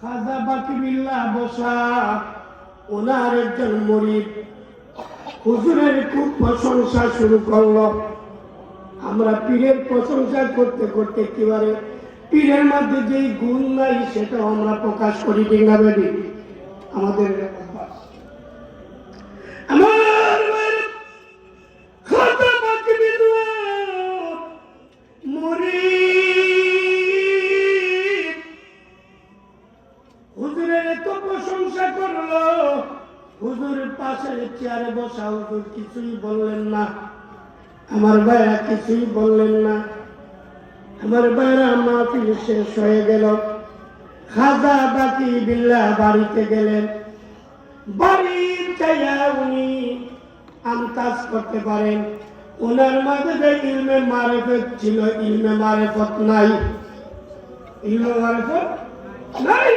খাজা বাকি বিল্লাহ বসা ওনার একজন মুরিদ হুজুরের খুব প্রশংসা শুরু করলো। আমরা পীরের প্রশংসা করতে করতে একেবারে পীরের মধ্যে যেই গুণ নাই সেটা আমরা প্রকাশ করি কিনা বেবি আমাদের আমার খাজা বাকি বিল্লাহ মুরিদ হুজুরের এত প্রশংসা করলো, হুজুর পাশের চেয়ারে বসা হুজুর কিছুই বললেন না, আমার ভাইরা কিছুই বললেন না। আমার ভাইরা মাহফিল শেষ হয়ে গেল, খাজা বাকি বিল্লাহ বাড়িতে গেলেন। বাড়ি চাইয়া উনি আন্দাজ করতে পারেন ওনার মাঝে যে ইলমে মারিফত ছিল, ইলমে মারিফত নাই, ইলমে মারিফত নাই।